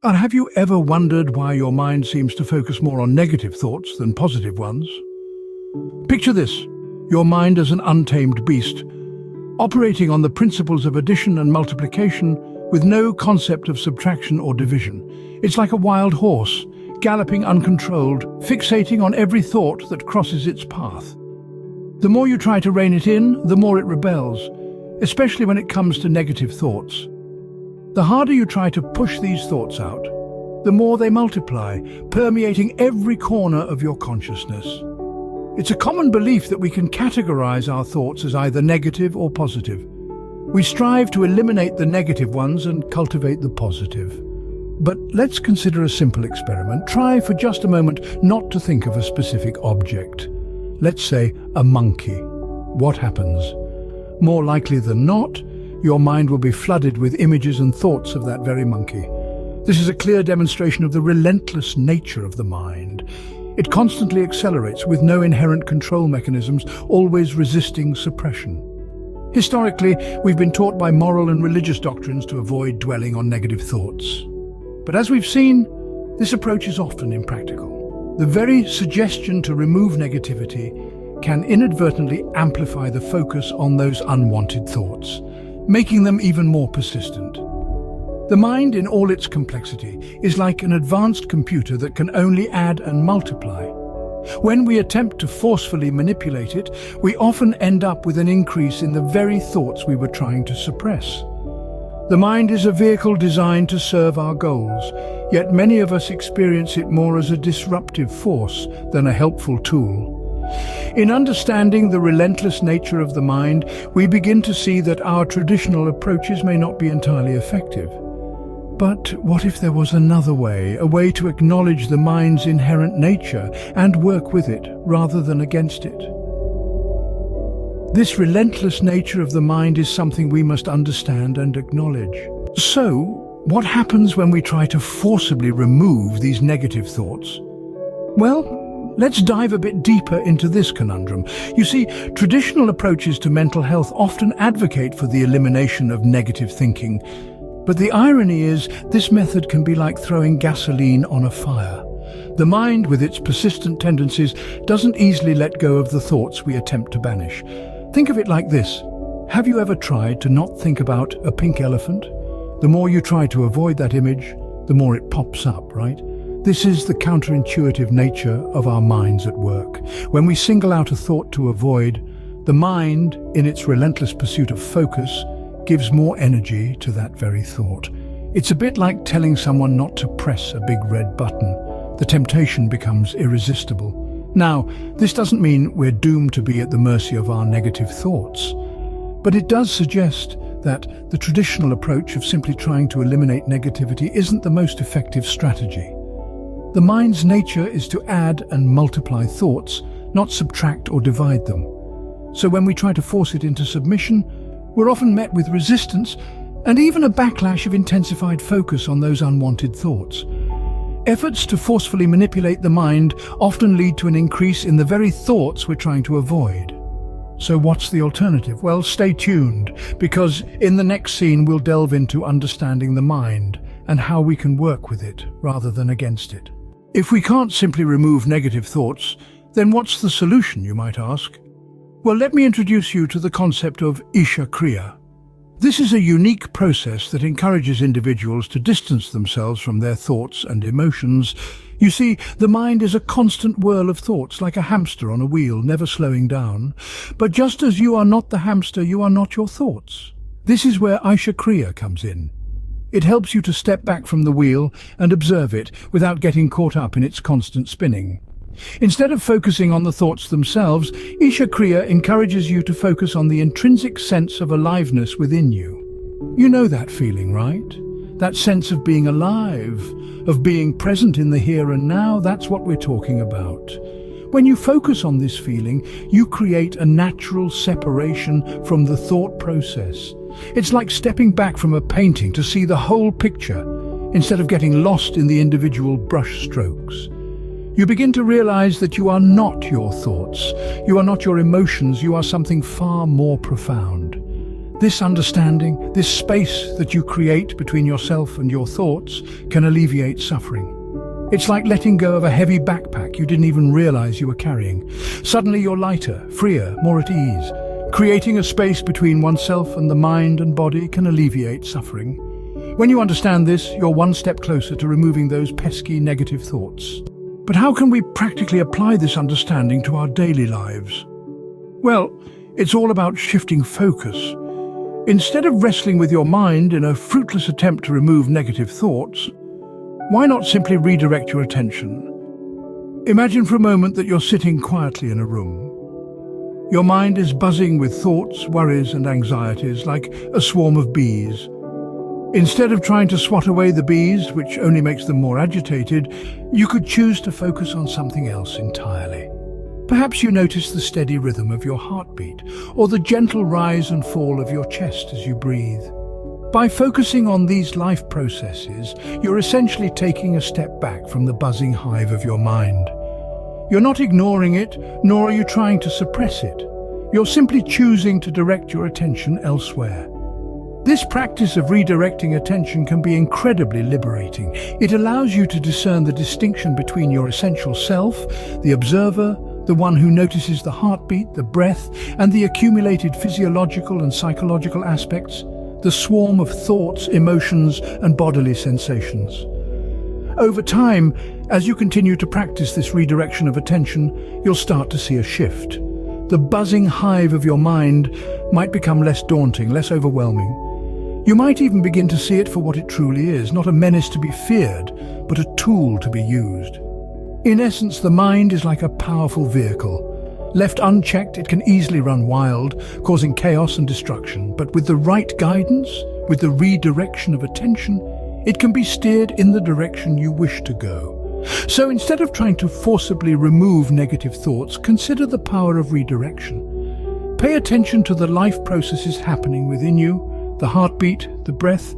And have you ever wondered why your mind seems to focus more on negative thoughts than positive ones? Picture this, your mind as an untamed beast, operating on the principles of addition and multiplication with no concept of subtraction or division. It's like a wild horse, galloping uncontrolled, fixating on every thought that crosses its path. The more you try to rein it in, the more it rebels, especially when it comes to negative thoughts. The harder you try to push these thoughts out, the more they multiply, permeating every corner of your consciousness. It's a common belief that we can categorize our thoughts as either negative or positive. We strive to eliminate the negative ones and cultivate the positive. But let's consider a simple experiment. Try for just a moment not to think of a specific object. Let's say a monkey. What happens? More likely than not, your mind will be flooded with images and thoughts of that very monkey. This is a clear demonstration of the relentless nature of the mind. It constantly accelerates with no inherent control mechanisms, always resisting suppression. Historically, we've been taught by moral and religious doctrines to avoid dwelling on negative thoughts. But as we've seen, this approach is often impractical. The very suggestion to remove negativity can inadvertently amplify the focus on those unwanted thoughts, making them even more persistent. The mind, in all its complexity, is like an advanced computer that can only add and multiply. When we attempt to forcefully manipulate it, we often end up with an increase in the very thoughts we were trying to suppress. The mind is a vehicle designed to serve our goals, yet many of us experience it more as a disruptive force than a helpful tool. In understanding the relentless nature of the mind, we begin to see that our traditional approaches may not be entirely effective. But what if there was another way, a way to acknowledge the mind's inherent nature and work with it rather than against it? This relentless nature of the mind is something we must understand and acknowledge. So, what happens when we try to forcibly remove these negative thoughts? Well, let's dive a bit deeper into this conundrum. You see, traditional approaches to mental health often advocate for the elimination of negative thinking. But the irony is, this method can be like throwing gasoline on a fire. The mind, with its persistent tendencies, doesn't easily let go of the thoughts we attempt to banish. Think of it like this. Have you ever tried to not think about a pink elephant? The more you try to avoid that image, the more it pops up, right? This is the counterintuitive nature of our minds at work. When we single out a thought to avoid, the mind, in its relentless pursuit of focus, gives more energy to that very thought. It's a bit like telling someone not to press a big red button. The temptation becomes irresistible. Now, this doesn't mean we're doomed to be at the mercy of our negative thoughts, but it does suggest that the traditional approach of simply trying to eliminate negativity isn't the most effective strategy. The mind's nature is to add and multiply thoughts, not subtract or divide them. So when we try to force it into submission, we're often met with resistance and even a backlash of intensified focus on those unwanted thoughts. Efforts to forcefully manipulate the mind often lead to an increase in the very thoughts we're trying to avoid. So what's the alternative? Well, stay tuned, because in the next scene we'll delve into understanding the mind and how we can work with it rather than against it. If we can't simply remove negative thoughts, then what's the solution, you might ask? Well, let me introduce you to the concept of Isha Kriya. This is a unique process that encourages individuals to distance themselves from their thoughts and emotions. You see, the mind is a constant whirl of thoughts, like a hamster on a wheel, never slowing down. But just as you are not the hamster, you are not your thoughts. This is where Isha Kriya comes in. It helps you to step back from the wheel and observe it without getting caught up in its constant spinning. Instead of focusing on the thoughts themselves, Isha Kriya encourages you to focus on the intrinsic sense of aliveness within you. You know that feeling, right? That sense of being alive, of being present in the here and now. That's what we're talking about. When you focus on this feeling, you create a natural separation from the thought process. It's like stepping back from a painting to see the whole picture, instead of getting lost in the individual brush strokes. You begin to realize that you are not your thoughts, you are not your emotions, you are something far more profound. This understanding, this space that you create between yourself and your thoughts, can alleviate suffering. It's like letting go of a heavy backpack you didn't even realize you were carrying. Suddenly you're lighter, freer, more at ease. Creating a space between oneself and the mind and body can alleviate suffering. When you understand this, you're one step closer to removing those pesky negative thoughts. But how can we practically apply this understanding to our daily lives? Well, it's all about shifting focus. Instead of wrestling with your mind in a fruitless attempt to remove negative thoughts, why not simply redirect your attention? Imagine for a moment that you're sitting quietly in a room. Your mind is buzzing with thoughts, worries and anxieties like a swarm of bees. Instead of trying to swat away the bees, which only makes them more agitated, you could choose to focus on something else entirely. Perhaps you notice the steady rhythm of your heartbeat, or the gentle rise and fall of your chest as you breathe. By focusing on these life processes, you're essentially taking a step back from the buzzing hive of your mind. You're not ignoring it, nor are you trying to suppress it. You're simply choosing to direct your attention elsewhere. This practice of redirecting attention can be incredibly liberating. It allows you to discern the distinction between your essential self, the observer, the one who notices the heartbeat, the breath, and the accumulated physiological and psychological aspects, the swarm of thoughts, emotions, and bodily sensations. Over time, as you continue to practice this redirection of attention, you'll start to see a shift. The buzzing hive of your mind might become less daunting, less overwhelming. You might even begin to see it for what it truly is, not a menace to be feared, but a tool to be used. In essence, the mind is like a powerful vehicle. Left unchecked, it can easily run wild, causing chaos and destruction. But with the right guidance, with the redirection of attention, it can be steered in the direction you wish to go. So instead of trying to forcibly remove negative thoughts, consider the power of redirection. Pay attention to the life processes happening within you, the heartbeat, the breath,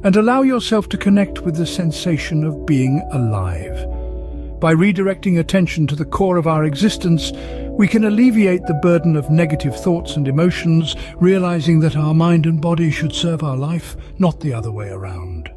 and allow yourself to connect with the sensation of being alive. By redirecting attention to the core of our existence, we can alleviate the burden of negative thoughts and emotions, realizing that our mind and body should serve our life, not the other way around.